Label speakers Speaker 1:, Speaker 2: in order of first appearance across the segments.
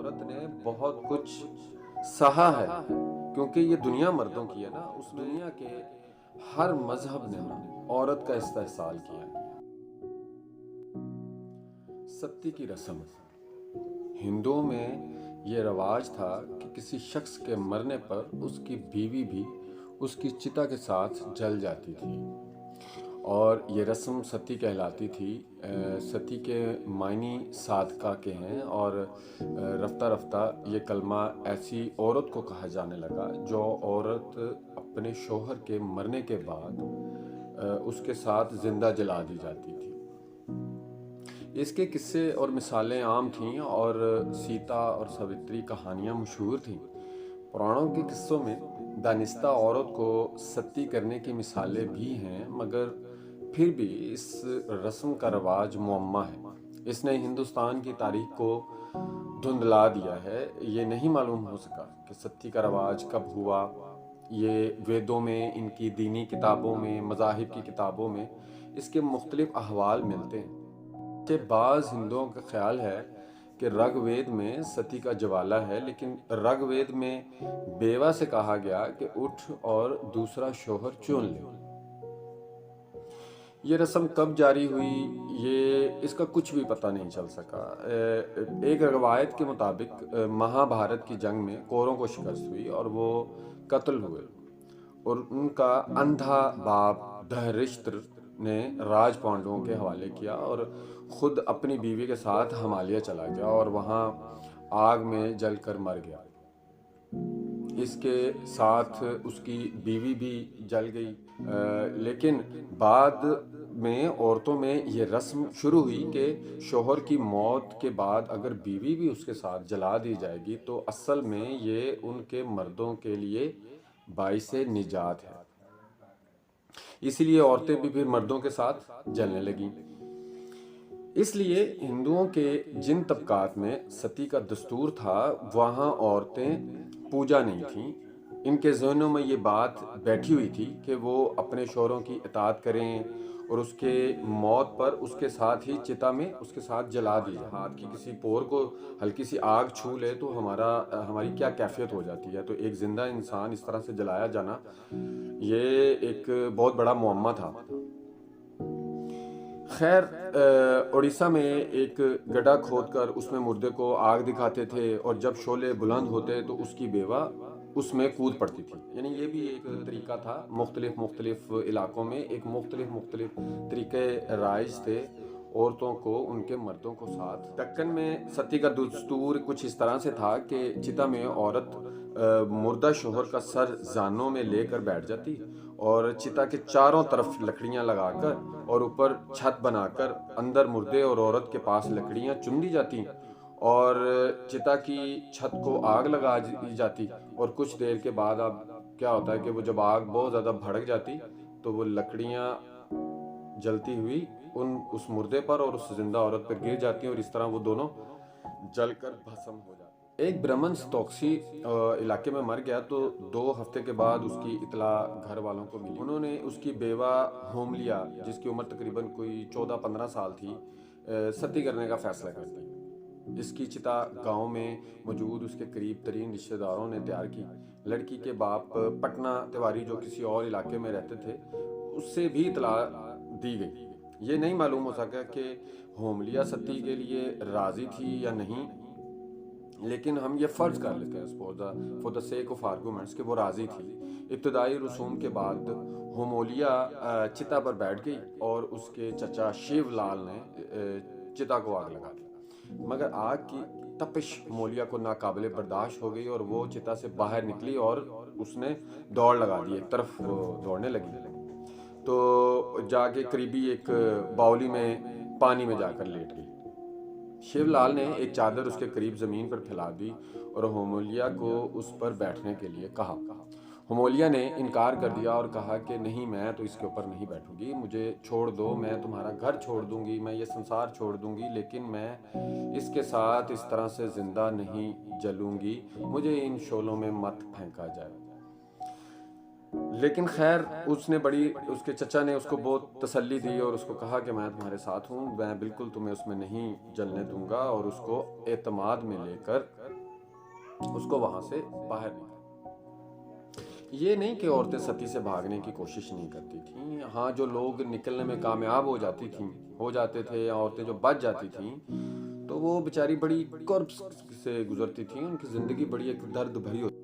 Speaker 1: عورت نے بہت کچھ سہا ہے، کیونکہ یہ دنیا مردوں کی ہے نا، اس دنیا کے ہر مذہب نے نا عورت کا استحصال کیا ہے۔ ستی کی رسم ہندوؤں میں یہ رواج تھا کہ کسی شخص کے مرنے پر اس کی بیوی بھی اس کی چتا کے ساتھ جل جاتی تھی، اور یہ رسم ستی کہلاتی تھی۔ ستی کے معنی صادقہ کے ہیں، اور رفتہ رفتہ یہ کلمہ ایسی عورت کو کہا جانے لگا جو عورت اپنے شوہر کے مرنے کے بعد اس کے ساتھ زندہ جلا دی جاتی تھی۔ اس کے قصے اور مثالیں عام تھیں، اور سیتا اور ساوتری کہانیاں مشہور تھیں۔ پرانوں کے قصوں میں دانستہ عورت کو ستی کرنے کی مثالیں بھی ہیں، مگر پھر بھی اس رسم کا رواج معمہ ہے۔ اس نے ہندوستان کی تاریخ کو دھندلا دیا ہے۔ یہ نہیں معلوم ہو سکا کہ ستی کا رواج کب ہوا۔ یہ ویدوں میں، ان کی دینی کتابوں میں، مذاہب کی کتابوں میں اس کے مختلف احوال ملتے ہیں۔ کہ بعض ہندوؤں کا خیال ہے کہ رگ وید میں ستی کا جوالا ہے، لیکن رگ وید میں بیوہ سے کہا گیا کہ اٹھ اور دوسرا شوہر چن لے۔ یہ رسم کب جاری ہوئی اس کا کچھ بھی پتہ نہیں چل سکا۔ ایک روایت کے مطابق مہا بھارت کی جنگ میں کوروں کو شکست ہوئی اور وہ قتل ہوئے، اور ان کا اندھا باپ دھرشتر نے راج پانڈووں کے حوالے کیا اور خود اپنی بیوی کے ساتھ ہمالیہ چلا گیا اور وہاں آگ میں جل کر مر گیا۔ اس کے ساتھ اس کی بیوی بھی جل گئی، لیکن بعد میں عورتوں میں یہ رسم شروع ہوئی کہ شوہر کی موت کے بعد اگر بیوی بھی اس کے ساتھ جلا دی جائے گی تو اصل میں یہ ان کے مردوں کے لیے باعث نجات ہے۔ اس لیے عورتیں بھی پھر مردوں کے ساتھ جلنے لگیں۔ اس لیے ہندوؤں کے جن طبقات میں ستی کا دستور تھا وہاں عورتیں پوجا نہیں تھیں۔ ان کے ذہنوں میں یہ بات بیٹھی ہوئی تھی کہ وہ اپنے شوہروں کی اطاعت کریں اور اس کے موت پر اس کے ساتھ ہی چتا میں اس کے ساتھ جلا دی جائے۔ ہاتھ کی کسی پور کو ہلکی سی آگ چھو لے تو ہماری کیا کیفیت ہو جاتی ہے، تو ایک زندہ انسان اس طرح سے جلایا جانا یہ ایک بہت بڑا معمہ تھا۔ خیر، اڑیسہ میں ایک گڈھا کھود کر اس میں مردے کو آگ دکھاتے تھے، اور جب شعلے بلند ہوتے تو اس کی بیوہ اس میں کود پڑتی تھی۔ یعنی یہ بھی ایک طریقہ تھا۔ مختلف علاقوں میں ایک مختلف طریقے رائج تھے عورتوں کو ان کے مردوں کو ساتھ۔ دکن میں ستی کا دستور کچھ اس طرح سے تھا کہ چتا میں عورت مردہ شوہر کا سر زانوں میں لے کر بیٹھ جاتی، اور چتا کے چاروں طرف لکڑیاں لگا کر اور اوپر چھت بنا کر اندر مردے اور عورت کے پاس لکڑیاں چن دی جاتی، اور چتا کی چھت کو آگ لگا دی جاتی، اور کچھ دیر کے بعد اب کیا ہوتا ہے کہ وہ جب آگ بہت زیادہ بھڑک جاتی تو وہ لکڑیاں جلتی ہوئی اس مردے پر اور اس زندہ عورت پر گر جاتی ہیں، اور اس طرح وہ دونوں جل کر بھسم ہو جاتے ہیں۔ ایک برہمن ستوکسی علاقے میں مر گیا تو 2 ہفتے کے بعد اس کی اطلاع گھر والوں کو ملی۔ انہوں نے اس کی بیوہ ہوملیا، جس کی عمر تقریباً کوئی 14-15 سال تھی، ستی کرنے کا فیصلہ کر دیا۔ اس کی چتا گاؤں میں موجود اس کے قریب ترین رشتہ داروں نے تیار کی۔ لڑکی کے باپ پٹنہ تیواری جو کسی اور علاقے میں رہتے تھے اس سے بھی اطلاع دی گئی۔ یہ نہیں معلوم ہو سکا کہ ہوملیا ستی کے لیے راضی تھی یا نہیں، لیکن ہم یہ فرض کر لیتے ہیں for the sake of arguments کہ وہ راضی تھی۔ ابتدائی رسوم کے بعد ہومولیا چتا پر بیٹھ گئی اور اس کے چچا شیو لال نے چتا کو آگ لگا دی، مگر آگ کی تپش ہومولیا کو ناقابل برداشت ہو گئی اور وہ چتا سے باہر نکلی اور اس نے دوڑ لگا دی، ایک طرف دوڑنے لگی تو جا کے قریبی ایک باولی میں پانی میں جا کر لیٹ گئی۔ شیو لال نے ایک چادر اس کے قریب زمین پر پھیلا دی اور ہومولیا کو اس پر بیٹھنے کے لیے کہا۔ ہومولیا نے انکار کر دیا اور کہا کہ نہیں، میں تو اس کے اوپر نہیں بیٹھوں گی، مجھے چھوڑ دو، میں تمہارا گھر چھوڑ دوں گی، میں یہ سنسار چھوڑ دوں گی، لیکن میں اس کے ساتھ اس طرح سے زندہ نہیں جلوں گی، مجھے ان شعلوں میں مت پھینکا جائے۔ لیکن خیر اس کے چچا نے اس کو بہت تسلی دی اور اس کو کہا کہ میں تمہارے ساتھ ہوں، میں بالکل تمہیں اس میں نہیں جلنے دوں گا، اور اس کو اعتماد میں لے کر اس کو وہاں سے باہر نکالا۔ یہ نہیں کہ عورتیں ستی سے بھاگنے کی کوشش نہیں کرتی تھیں، ہاں جو لوگ نکلنے میں کامیاب ہو جاتے تھے، یا عورتیں جو بچ جاتی تھیں تو وہ بیچاری بڑی کرب سے گزرتی تھیں، ان کی زندگی بڑی ایک درد بھری ہوتی۔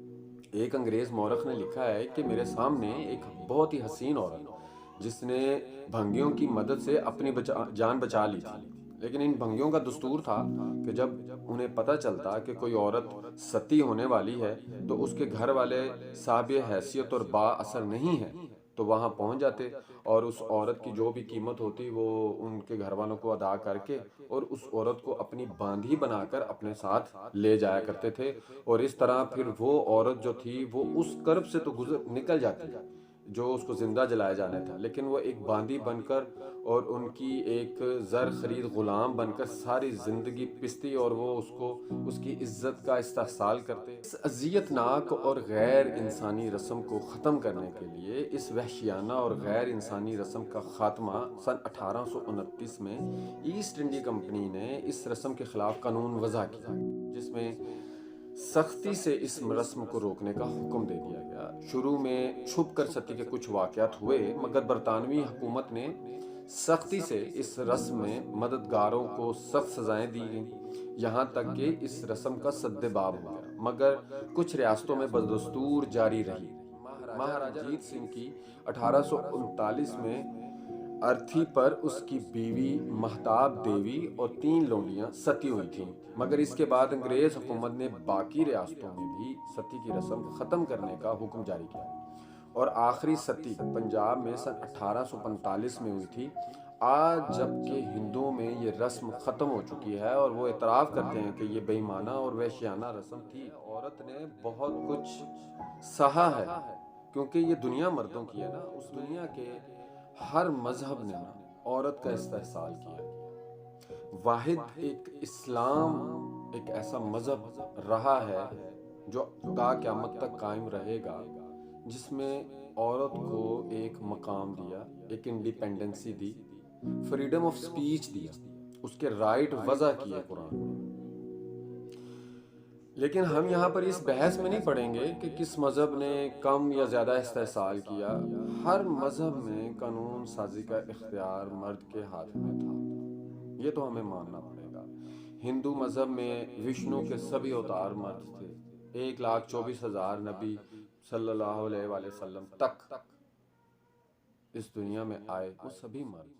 Speaker 1: ایک انگریز مورخ نے لکھا ہے کہ میرے سامنے ایک بہت ہی حسین عورت جس نے بھنگیوں کی مدد سے اپنی جان بچا لی تھی، لیکن ان بھنگیوں کا دستور تھا کہ جب انہیں پتہ چلتا کہ کوئی عورت ستی ہونے والی ہے تو اس کے گھر والے صاحب حیثیت اور با اثر نہیں ہیں تو وہاں پہنچ جاتے، اور اس عورت کی جو بھی قیمت ہوتی وہ ان کے گھر والوں کو ادا کر کے اور اس عورت کو اپنی باندھی بنا کر اپنے ساتھ لے جایا کرتے تھے، اور اس طرح پھر وہ عورت جو تھی وہ اس کرب سے تو نکل جاتی جو اس کو زندہ جلایا جانا تھا، لیکن وہ ایک باندھی بن کر اور ان کی ایک زر خرید غلام بن کر ساری زندگی پستی، اور وہ اس کی عزت کا استحصال کرتے۔ اس اذیت ناک اور غیر انسانی رسم کو ختم کرنے کے لیے اس وحشیانہ اور غیر انسانی رسم کا خاتمہ سن 1829 میں ایسٹ انڈیا کمپنی نے اس رسم کے خلاف قانون وضع کیا، جس میں سختی سے اس رسم کو روکنے کا حکم دے دیا گیا۔ شروع میں چھپ کر ستی کے کچھ واقعات ہوئے، مگر برطانوی حکومت نے سختی سے اس رسم میں مددگاروں کو سخت سزائیں دی گئیں، یہاں تک کہ اس رسم کا سدباب ہو گیا، مگر کچھ ریاستوں میں بدستور جاری رہی۔ مہاراجہ رنجیت سنگھ کی 1839 میں ارتھی پر اس کی بیوی مہتاب دیوی اور 3 لونڈیاں ستی ہوئی تھیں، مگر اس کے بعد انگریز حکومت نے باقی ریاستوں میں بھی ستی کی رسم ختم کرنے کا حکم جاری کیا، اور آخری ستی پنجاب میں سن 1845 میں ہوئی تھی۔ آج جبکہ ہندوؤں میں یہ رسم ختم ہو چکی ہے اور وہ اعتراف کرتے ہیں کہ یہ بے ایمانہ اور وحشیانہ رسم تھی، عورت نے بہت کچھ سہا ہے، کیونکہ یہ دنیا مردوں کی ہے نا، اس دنیا کے ہر مذہب نے نا عورت کا استحصال کیا۔ واحد ایک اسلام ایک ایسا مذہب رہا ہے جو تا قیامت تک قائم رہے گا، جس میں عورت کو ایک مقام دیا، ایک independence the, freedom of speech دیا، اس کے رائٹ وضع کیے قرآن میں۔ لیکن ہم یہاں پر اس بحث میں نہیں پڑیں گے کہ کس مذہب نے کم یا زیادہ استحصال کیا۔ ہر مذہب میں قانون سازی کا اختیار مرد کے ہاتھ میں تھا، یہ تو ہمیں ماننا پڑے گا۔ ہندو مذہب میں وشنو کے سبھی اوتار مرد تھے، 1,24,000 نبی صلی اللہ علیہ وآلہ وسلم تک اس دنیا میں آئے، وہ سبھی مرد۔